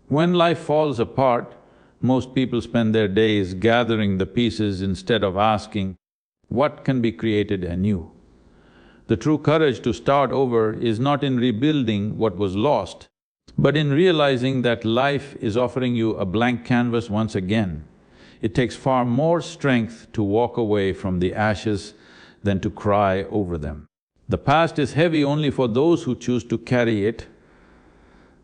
When life falls apart, most people spend their days gathering the pieces instead of asking, what can be created anew? The true courage to start over is not in rebuilding what was lost, but in realizing that life is offering you a blank canvas once again. It takes far more strength to walk away from the ashes than to cry over them. The past is heavy only for those who choose to carry it,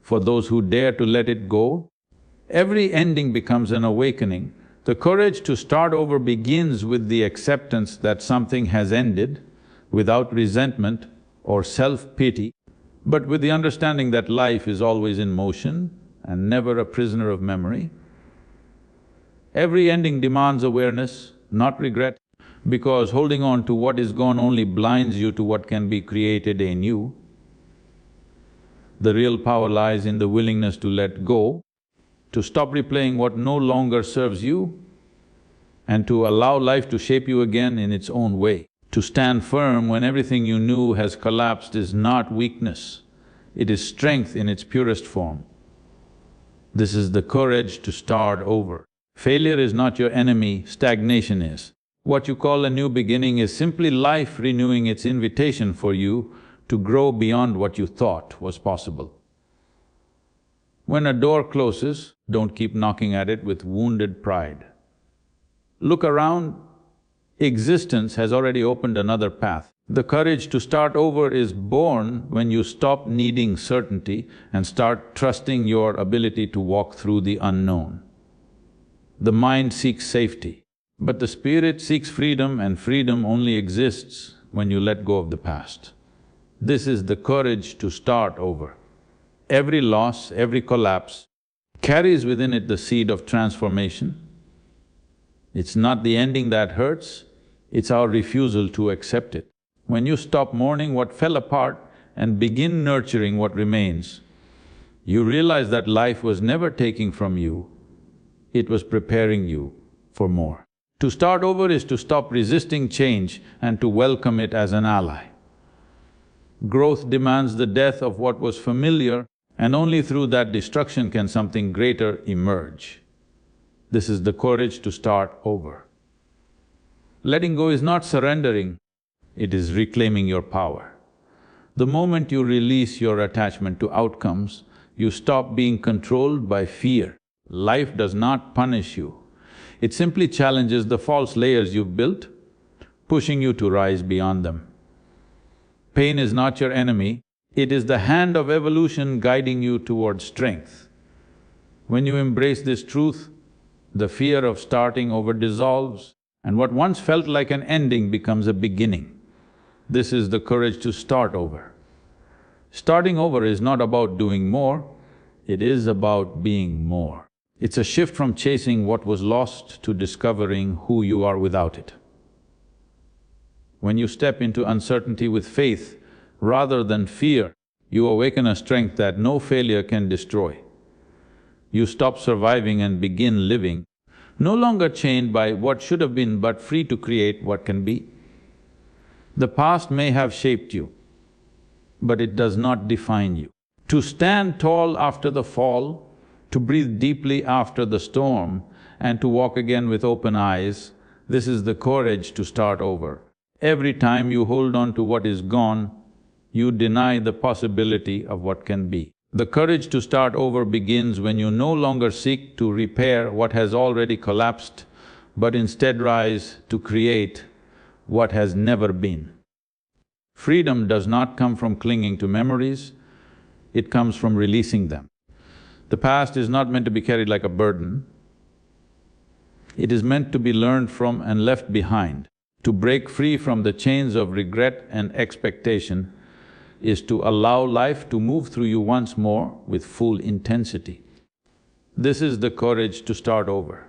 for those who dare to let it go. Every ending becomes an awakening. The courage to start over begins with the acceptance that something has ended, without resentment or self-pity, but with the understanding that life is always in motion and never a prisoner of memory. Every ending demands awareness, not regret, because holding on to what is gone only blinds you to what can be created anew. The real power lies in the willingness to let go, to stop replaying what no longer serves you, and to allow life to shape you again in its own way. To stand firm when everything you knew has collapsed is not weakness, it is strength in its purest form. This is the courage to start over. Failure is not your enemy, stagnation is. What you call a new beginning is simply life renewing its invitation for you to grow beyond what you thought was possible. When a door closes, don't keep knocking at it with wounded pride. Look around, existence has already opened another path. The courage to start over is born when you stop needing certainty and start trusting your ability to walk through the unknown. The mind seeks safety, but the spirit seeks freedom, and freedom only exists when you let go of the past. This is the courage to start over. Every loss, every collapse carries within it the seed of transformation. It's not the ending that hurts, it's our refusal to accept it. When you stop mourning what fell apart and begin nurturing what remains, you realize that life was never taking from you, it was preparing you for more. To start over is to stop resisting change and to welcome it as an ally. Growth demands the death of what was familiar, and only through that destruction can something greater emerge. This is the courage to start over. Letting go is not surrendering, it is reclaiming your power. The moment you release your attachment to outcomes, you stop being controlled by fear. Life does not punish you, it simply challenges the false layers you've built, pushing you to rise beyond them. Pain is not your enemy, it is the hand of evolution guiding you towards strength. When you embrace this truth, the fear of starting over dissolves, and what once felt like an ending becomes a beginning. This is the courage to start over. Starting over is not about doing more, it is about being more. It's a shift from chasing what was lost to discovering who you are without it. When you step into uncertainty with faith rather than fear, you awaken a strength that no failure can destroy. You stop surviving and begin living, no longer chained by what should have been but free to create what can be. The past may have shaped you, but it does not define you. To stand tall after the fall, to breathe deeply after the storm, and to walk again with open eyes, this is the courage to start over. Every time you hold on to what is gone, you deny the possibility of what can be. The courage to start over begins when you no longer seek to repair what has already collapsed, but instead rise to create what has never been. Freedom does not come from clinging to memories, it comes from releasing them. The past is not meant to be carried like a burden, it is meant to be learned from and left behind. To break free from the chains of regret and expectation is to allow life to move through you once more with full intensity. This is the courage to start over.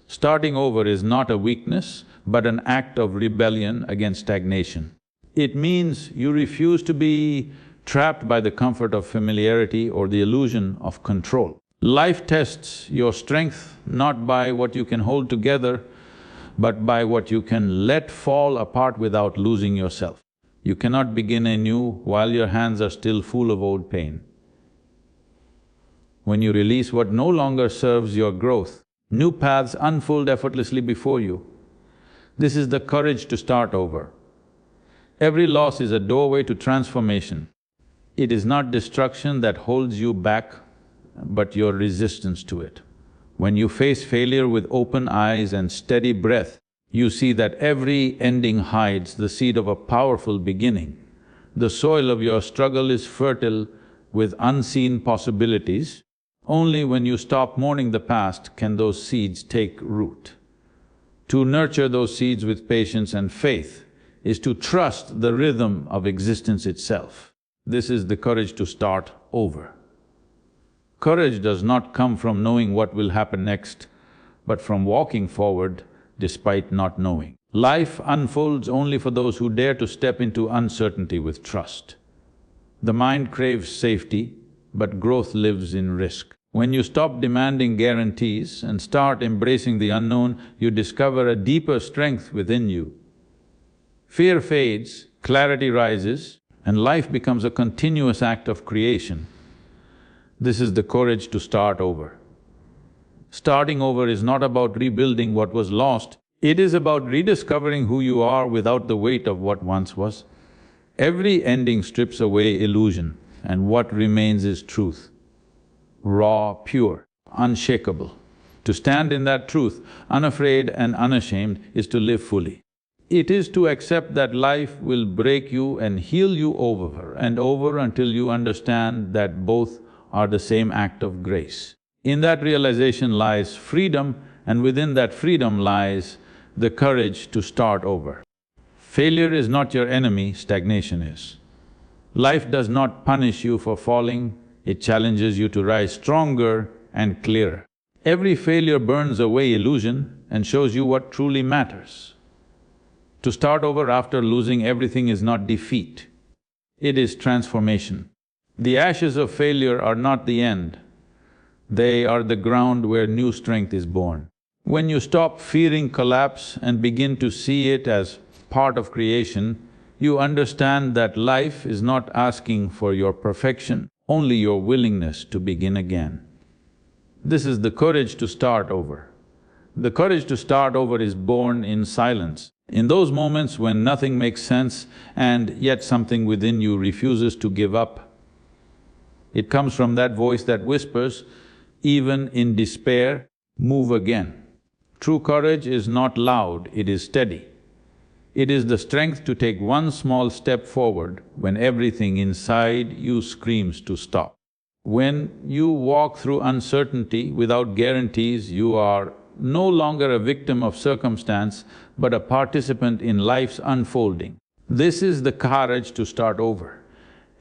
Starting over is not a weakness, but an act of rebellion against stagnation. It means you refuse to be trapped by the comfort of familiarity or the illusion of control. Life tests your strength not by what you can hold together, but by what you can let fall apart without losing yourself. You cannot begin anew while your hands are still full of old pain. When you release what no longer serves your growth, new paths unfold effortlessly before you. This is the courage to start over. Every loss is a doorway to transformation. It is not destruction that holds you back, but your resistance to it. When you face failure with open eyes and steady breath, you see that every ending hides the seed of a powerful beginning. The soil of your struggle is fertile with unseen possibilities. Only when you stop mourning the past can those seeds take root. To nurture those seeds with patience and faith is to trust the rhythm of existence itself. This is the courage to start over. Courage does not come from knowing what will happen next, but from walking forward despite not knowing. Life unfolds only for those who dare to step into uncertainty with trust. The mind craves safety, but growth lives in risk. When you stop demanding guarantees and start embracing the unknown, you discover a deeper strength within you. Fear fades, clarity rises, and life becomes a continuous act of creation. This is the courage to start over. Starting over is not about rebuilding what was lost, it is about rediscovering who you are without the weight of what once was. Every ending strips away illusion, and what remains is truth. Raw, pure, unshakable. To stand in that truth, unafraid and unashamed, is to live fully. It is to accept that life will break you and heal you over and over until you understand that both are the same act of grace. In that realization lies freedom, and within that freedom lies the courage to start over. Failure is not your enemy, stagnation is. Life does not punish you for falling, it challenges you to rise stronger and clearer. Every failure burns away illusion and shows you what truly matters. To start over after losing everything is not defeat, it is transformation. The ashes of failure are not the end, they are the ground where new strength is born. When you stop fearing collapse and begin to see it as part of creation, you understand that life is not asking for your perfection, only your willingness to begin again. This is the courage to start over. The courage to start over is born in silence. In those moments when nothing makes sense and yet something within you refuses to give up. It comes from that voice that whispers, even in despair, move again. True courage is not loud, it is steady. It is the strength to take one small step forward when everything inside you screams to stop. When you walk through uncertainty without guarantees, you are no longer a victim of circumstance, but a participant in life's unfolding. This is the courage to start over.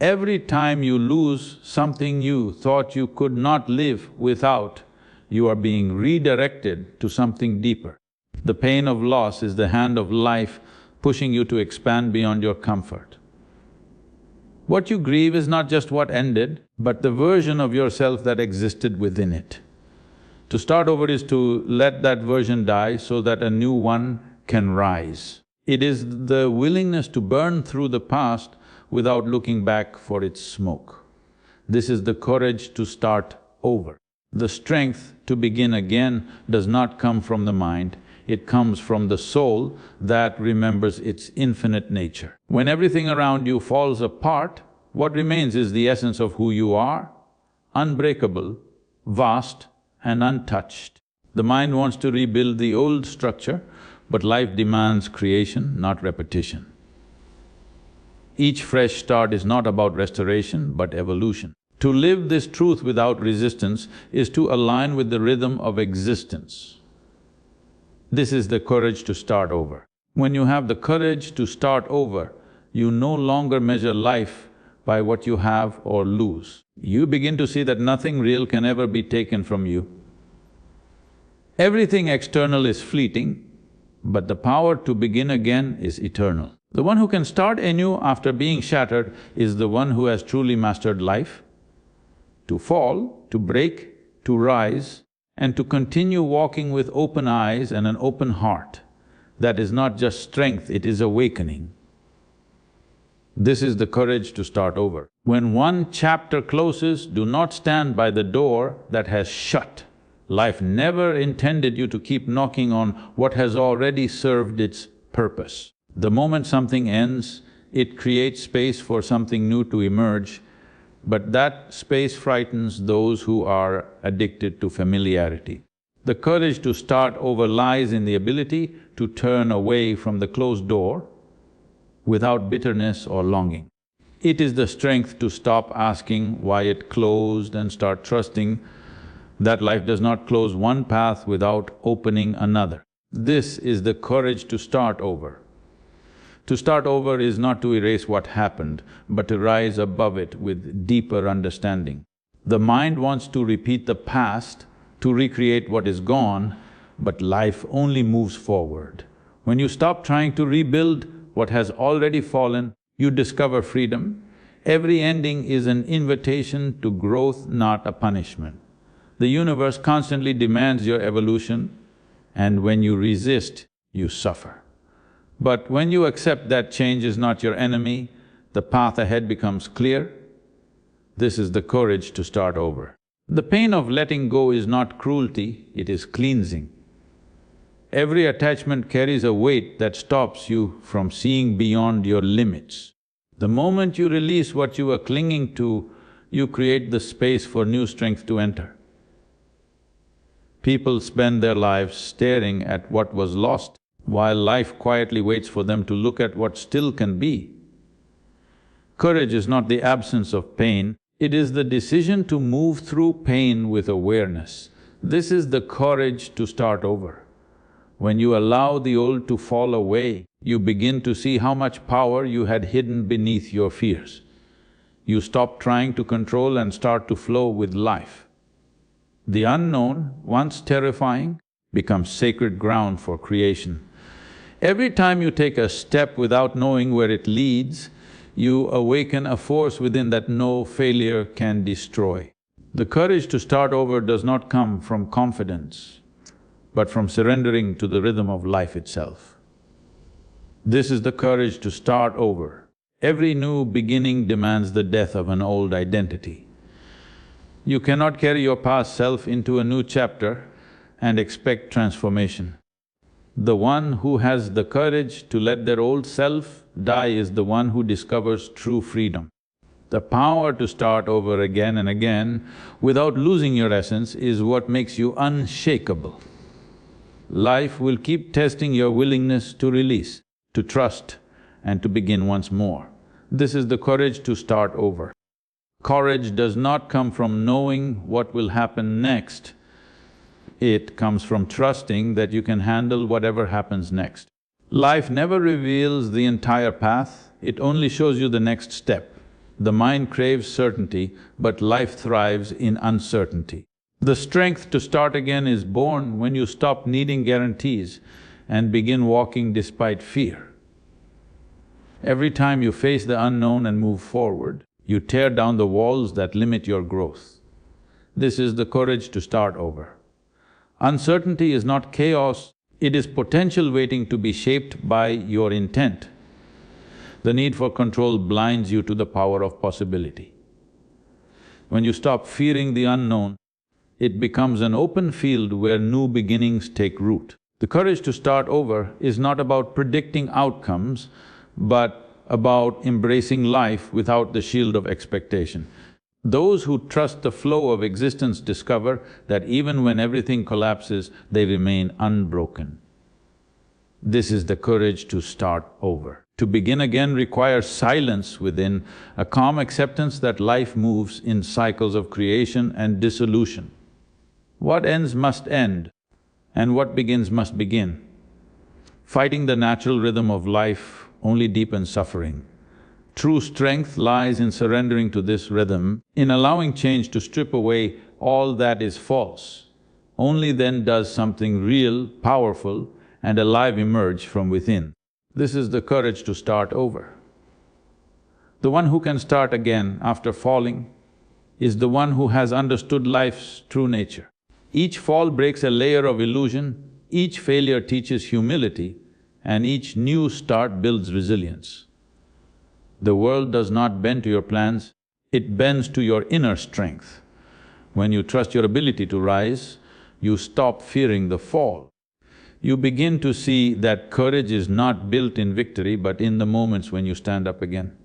Every time you lose something you thought you could not live without, you are being redirected to something deeper. The pain of loss is the hand of life pushing you to expand beyond your comfort. What you grieve is not just what ended, but the version of yourself that existed within it. To start over is to let that version die so that a new one can rise. It is the willingness to burn through the past without looking back for its smoke. This is the courage to start over. The strength to begin again does not come from the mind, it comes from the soul that remembers its infinite nature. When everything around you falls apart, what remains is the essence of who you are, unbreakable, vast and untouched. The mind wants to rebuild the old structure, but life demands creation, not repetition. Each fresh start is not about restoration, but evolution. To live this truth without resistance is to align with the rhythm of existence. This is the courage to start over. When you have the courage to start over, you no longer measure life by what you have or lose. You begin to see that nothing real can ever be taken from you. Everything external is fleeting, but the power to begin again is eternal. The one who can start anew after being shattered is the one who has truly mastered life. To fall, to break, to rise, and to continue walking with open eyes and an open heart. That is not just strength, it is awakening. This is the courage to start over. When one chapter closes, do not stand by the door that has shut. Life never intended you to keep knocking on what has already served its purpose. The moment something ends, it creates space for something new to emerge, but that space frightens those who are addicted to familiarity. The courage to start over lies in the ability to turn away from the closed door without bitterness or longing. It is the strength to stop asking why it closed and start trusting that life does not close one path without opening another. This is the courage to start over. To start over is not to erase what happened, but to rise above it with deeper understanding. The mind wants to repeat the past, to recreate what is gone, but life only moves forward. When you stop trying to rebuild what has already fallen, you discover freedom. Every ending is an invitation to growth, not a punishment. The universe constantly demands your evolution, and when you resist, you suffer. But when you accept that change is not your enemy, the path ahead becomes clear. This is the courage to start over. The pain of letting go is not cruelty, it is cleansing. Every attachment carries a weight that stops you from seeing beyond your limits. The moment you release what you are clinging to, you create the space for new strength to enter. People spend their lives staring at what was lost, while life quietly waits for them to look at what still can be. Courage is not the absence of pain, it is the decision to move through pain with awareness. This is the courage to start over. When you allow the old to fall away, you begin to see how much power you had hidden beneath your fears. You stop trying to control and start to flow with life. The unknown, once terrifying, becomes sacred ground for creation. Every time you take a step without knowing where it leads, you awaken a force within that no failure can destroy. The courage to start over does not come from confidence, but from surrendering to the rhythm of life itself. This is the courage to start over. Every new beginning demands the death of an old identity. You cannot carry your past self into a new chapter and expect transformation. The one who has the courage to let their old self die is the one who discovers true freedom. The power to start over again and again without losing your essence is what makes you unshakable. Life will keep testing your willingness to release, to trust, and to begin once more. This is the courage to start over. Courage does not come from knowing what will happen next. It comes from trusting that you can handle whatever happens next. Life never reveals the entire path, it only shows you the next step. The mind craves certainty, but life thrives in uncertainty. The strength to start again is born when you stop needing guarantees and begin walking despite fear. Every time you face the unknown and move forward, you tear down the walls that limit your growth. This is the courage to start over. Uncertainty is not chaos, it is potential waiting to be shaped by your intent. The need for control blinds you to the power of possibility. When you stop fearing the unknown, it becomes an open field where new beginnings take root. The courage to start over is not about predicting outcomes, but about embracing life without the shield of expectation. Those who trust the flow of existence discover that even when everything collapses, they remain unbroken. This is the courage to start over. To begin again requires silence within, a calm acceptance that life moves in cycles of creation and dissolution. What ends must end, and what begins must begin. Fighting the natural rhythm of life only deepens suffering. True strength lies in surrendering to this rhythm, in allowing change to strip away all that is false. Only then does something real, powerful, and alive emerge from within. This is the courage to start over. The one who can start again after falling is the one who has understood life's true nature. Each fall breaks a layer of illusion, each failure teaches humility, and each new start builds resilience. The world does not bend to your plans, it bends to your inner strength. When you trust your ability to rise, you stop fearing the fall. You begin to see that courage is not built in victory but in the moments when you stand up again.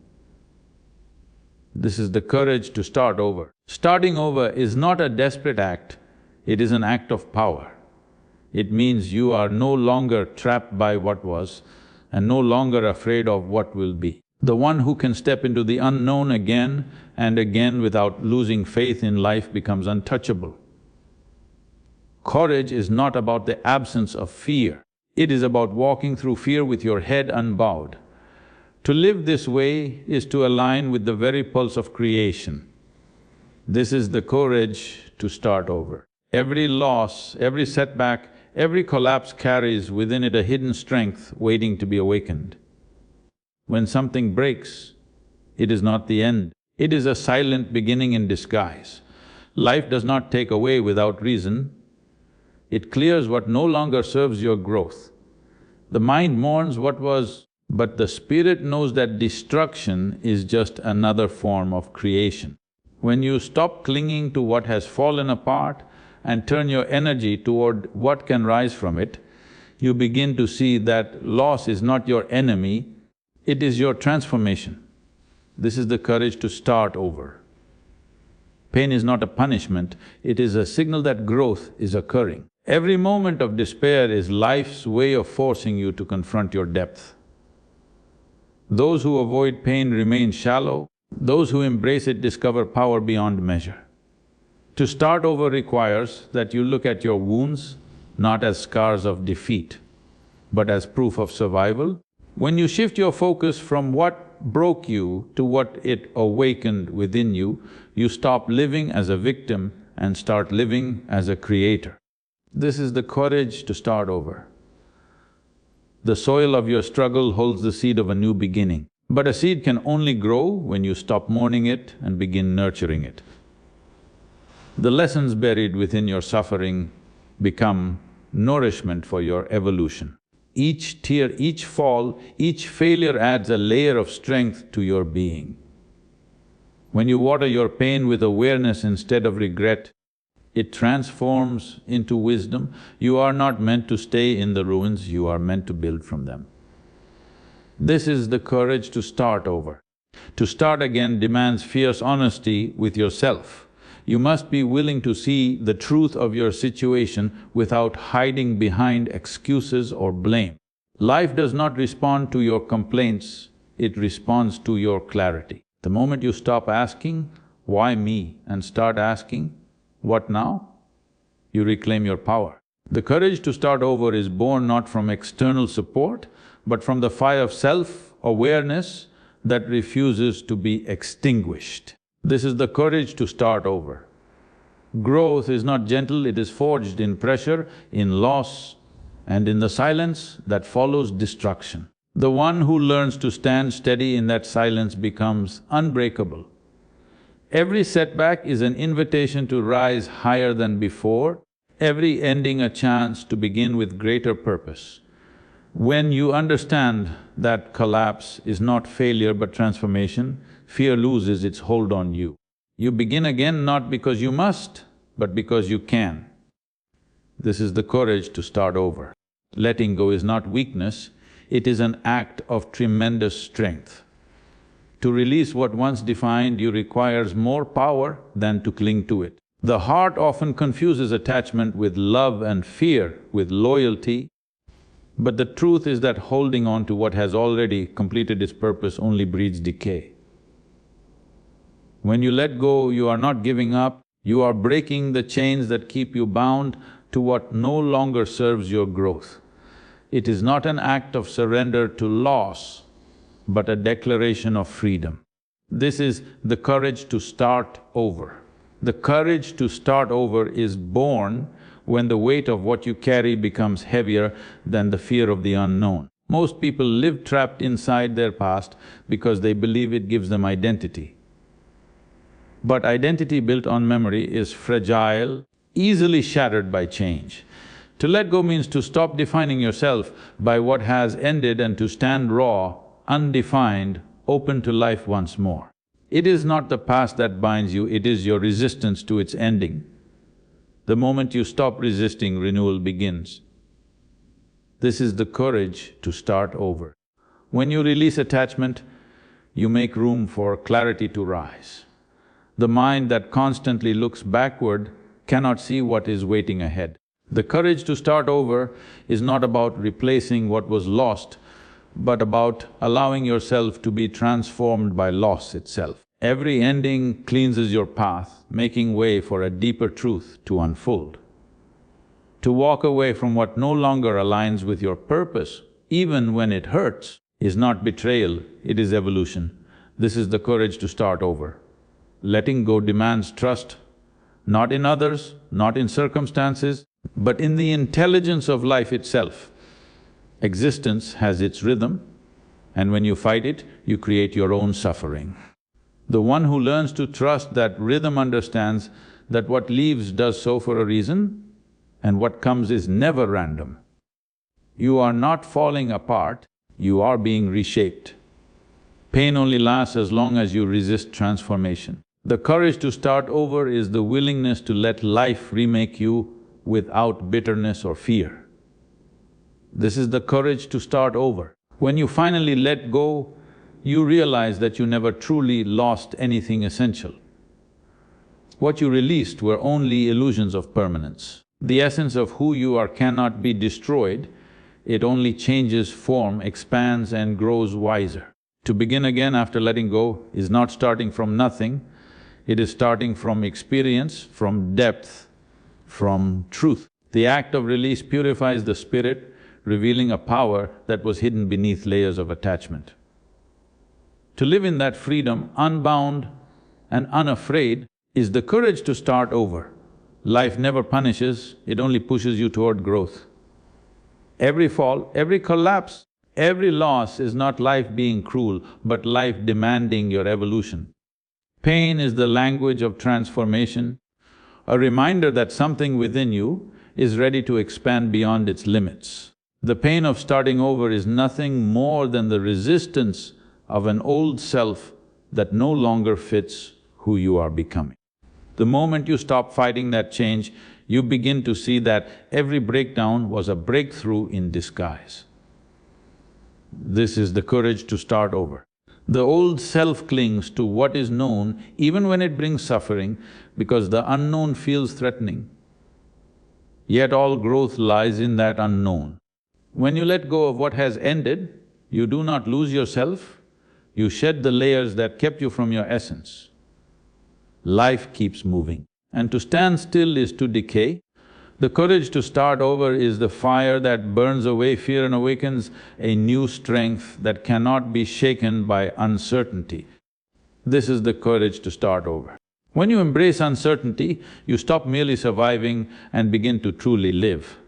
This is the courage to start over. Starting over is not a desperate act, it is an act of power. It means you are no longer trapped by what was and no longer afraid of what will be. The one who can step into the unknown again and again without losing faith in life becomes untouchable. Courage is not about the absence of fear, it is about walking through fear with your head unbowed. To live this way is to align with the very pulse of creation. This is the courage to start over. Every loss, every setback, every collapse carries within it a hidden strength waiting to be awakened. When something breaks, it is not the end, it is a silent beginning in disguise. Life does not take away without reason, it clears what no longer serves your growth. The mind mourns what was, but the spirit knows that destruction is just another form of creation. When you stop clinging to what has fallen apart and turn your energy toward what can rise from it, you begin to see that loss is not your enemy, it is your transformation. This is the courage to start over. Pain is not a punishment, it is a signal that growth is occurring. Every moment of despair is life's way of forcing you to confront your depth. Those who avoid pain remain shallow, those who embrace it discover power beyond measure. To start over requires that you look at your wounds not as scars of defeat, but as proof of survival. When you shift your focus from what broke you to what it awakened within you, you stop living as a victim and start living as a creator. This is the courage to start over. The soil of your struggle holds the seed of a new beginning, but a seed can only grow when you stop mourning it and begin nurturing it. The lessons buried within your suffering become nourishment for your evolution. Each tear, each fall, each failure adds a layer of strength to your being. When you water your pain with awareness instead of regret, it transforms into wisdom. You are not meant to stay in the ruins, you are meant to build from them. This is the courage to start over. To start again demands fierce honesty with yourself. You must be willing to see the truth of your situation without hiding behind excuses or blame. Life does not respond to your complaints, it responds to your clarity. The moment you stop asking, "Why me?" and start asking, "What now?" you reclaim your power. The courage to start over is born not from external support, but from the fire of self-awareness that refuses to be extinguished. This is the courage to start over. Growth is not gentle, it is forged in pressure, in loss, and in the silence that follows destruction. The one who learns to stand steady in that silence becomes unbreakable. Every setback is an invitation to rise higher than before, every ending a chance to begin with greater purpose. When you understand that collapse is not failure but transformation, fear loses its hold on you. You begin again not because you must, but because you can. This is the courage to start over. Letting go is not weakness, it is an act of tremendous strength. To release what once defined you requires more power than to cling to it. The heart often confuses attachment with love and fear with loyalty, but the truth is that holding on to what has already completed its purpose only breeds decay. When you let go, you are not giving up, you are breaking the chains that keep you bound to what no longer serves your growth. It is not an act of surrender to loss, but a declaration of freedom. This is the courage to start over. The courage to start over is born when the weight of what you carry becomes heavier than the fear of the unknown. Most people live trapped inside their past because they believe it gives them identity. But identity built on memory is fragile, easily shattered by change. To let go means to stop defining yourself by what has ended and to stand raw, undefined, open to life once more. It is not the past that binds you, it is your resistance to its ending. The moment you stop resisting, renewal begins. This is the courage to start over. When you release attachment, you make room for clarity to rise. The mind that constantly looks backward cannot see what is waiting ahead. The courage to start over is not about replacing what was lost, but about allowing yourself to be transformed by loss itself. Every ending cleanses your path, making way for a deeper truth to unfold. To walk away from what no longer aligns with your purpose, even when it hurts, is not betrayal, it is evolution. This is the courage to start over. Letting go demands trust, not in others, not in circumstances, but in the intelligence of life itself. Existence has its rhythm, and when you fight it, you create your own suffering. The one who learns to trust that rhythm understands that what leaves does so for a reason, and what comes is never random. You are not falling apart, you are being reshaped. Pain only lasts as long as you resist transformation. The courage to start over is the willingness to let life remake you without bitterness or fear. This is the courage to start over. When you finally let go, you realize that you never truly lost anything essential. What you released were only illusions of permanence. The essence of who you are cannot be destroyed, it only changes form, expands and grows wiser. To begin again after letting go is not starting from nothing, it is starting from experience, from depth, from truth. The act of release purifies the spirit, revealing a power that was hidden beneath layers of attachment. To live in that freedom, unbound and unafraid, is the courage to start over. Life never punishes, it only pushes you toward growth. Every fall, every collapse, every loss is not life being cruel, but life demanding your evolution. Pain is the language of transformation, a reminder that something within you is ready to expand beyond its limits. The pain of starting over is nothing more than the resistance of an old self that no longer fits who you are becoming. The moment you stop fighting that change, you begin to see that every breakdown was a breakthrough in disguise. This is the courage to start over. The old self clings to what is known even when it brings suffering because the unknown feels threatening. Yet all growth lies in that unknown. When you let go of what has ended, you do not lose yourself, you shed the layers that kept you from your essence. Life keeps moving, and to stand still is to decay. The courage to start over is the fire that burns away fear and awakens a new strength that cannot be shaken by uncertainty. This is the courage to start over. When you embrace uncertainty, you stop merely surviving and begin to truly live.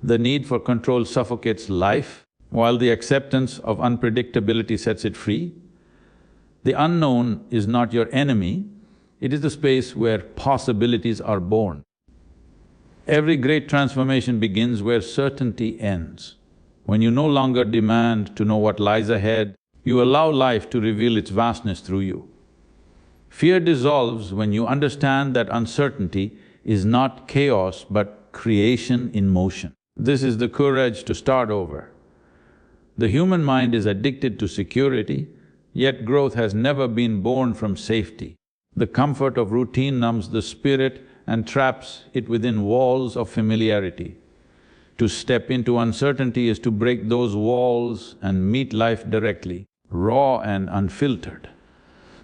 The need for control suffocates life, while the acceptance of unpredictability sets it free. The unknown is not your enemy, it is the space where possibilities are born. Every great transformation begins where certainty ends. When you no longer demand to know what lies ahead, you allow life to reveal its vastness through you. Fear dissolves when you understand that uncertainty is not chaos but creation in motion. This is the courage to start over. The human mind is addicted to security, yet growth has never been born from safety. The comfort of routine numbs the spirit and traps it within walls of familiarity. To step into uncertainty is to break those walls and meet life directly, raw and unfiltered.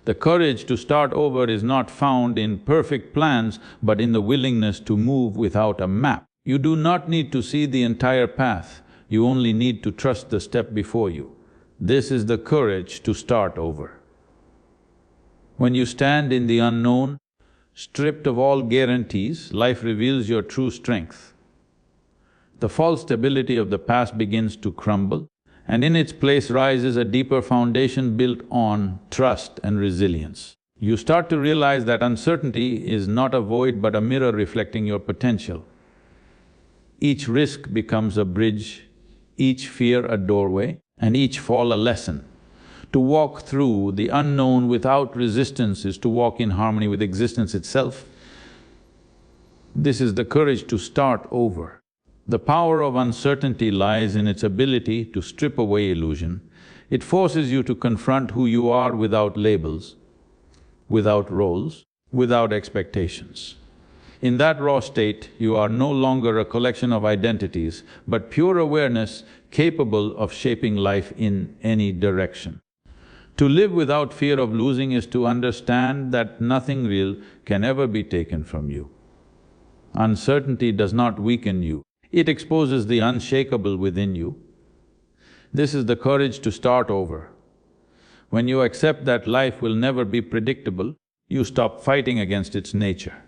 The courage to start over is not found in perfect plans, but in the willingness to move without a map. You do not need to see the entire path, you only need to trust the step before you. This is the courage to start over. When you stand in the unknown, stripped of all guarantees, life reveals your true strength. The false stability of the past begins to crumble, and in its place rises a deeper foundation built on trust and resilience. You start to realize that uncertainty is not a void but a mirror reflecting your potential. Each risk becomes a bridge, each fear a doorway, and each fall a lesson. To walk through the unknown without resistance is to walk in harmony with existence itself. This is the courage to start over. The power of uncertainty lies in its ability to strip away illusion. It forces you to confront who you are without labels, without roles, without expectations. In that raw state, you are no longer a collection of identities, but pure awareness capable of shaping life in any direction. To live without fear of losing is to understand that nothing real can ever be taken from you. Uncertainty does not weaken you, it exposes the unshakable within you. This is the courage to start over. When you accept that life will never be predictable, you stop fighting against its nature.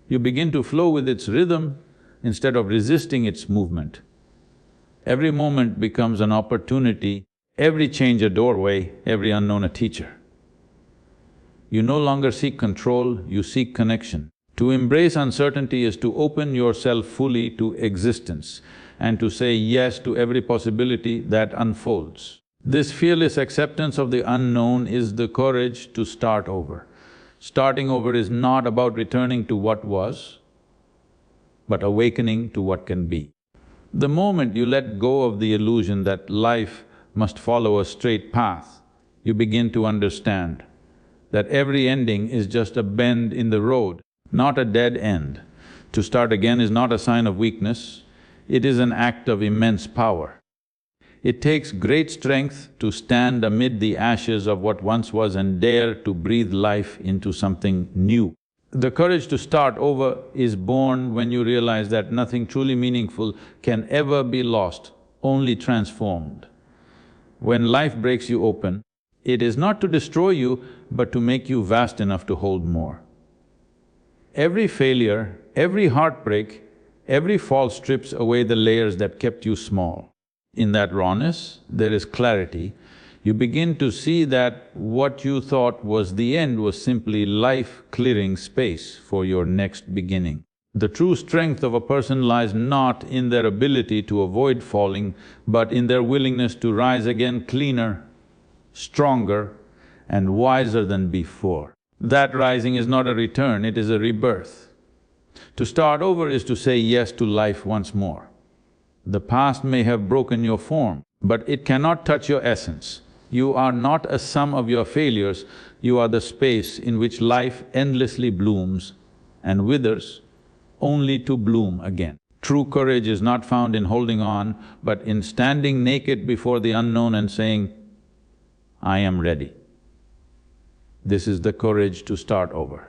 You begin to flow with its rhythm instead of resisting its movement. Every moment becomes an opportunity, every change a doorway, every unknown a teacher. You no longer seek control, you seek connection. To embrace uncertainty is to open yourself fully to existence and to say yes to every possibility that unfolds. This fearless acceptance of the unknown is the courage to start over. Starting over is not about returning to what was, but awakening to what can be. The moment you let go of the illusion that life must follow a straight path, you begin to understand that every ending is just a bend in the road, not a dead end. To start again is not a sign of weakness, it is an act of immense power. It takes great strength to stand amid the ashes of what once was and dare to breathe life into something new. The courage to start over is born when you realize that nothing truly meaningful can ever be lost, only transformed. When life breaks you open, it is not to destroy you, but to make you vast enough to hold more. Every failure, every heartbreak, every fall strips away the layers that kept you small. In that rawness, there is clarity. You begin to see that what you thought was the end was simply life clearing space for your next beginning. The true strength of a person lies not in their ability to avoid falling, but in their willingness to rise again cleaner, stronger, and wiser than before. That rising is not a return, it is a rebirth. To start over is to say yes to life once more. The past may have broken your form, but it cannot touch your essence. You are not a sum of your failures, you are the space in which life endlessly blooms and withers, only to bloom again. True courage is not found in holding on, but in standing naked before the unknown and saying, "I am ready." This is the courage to start over.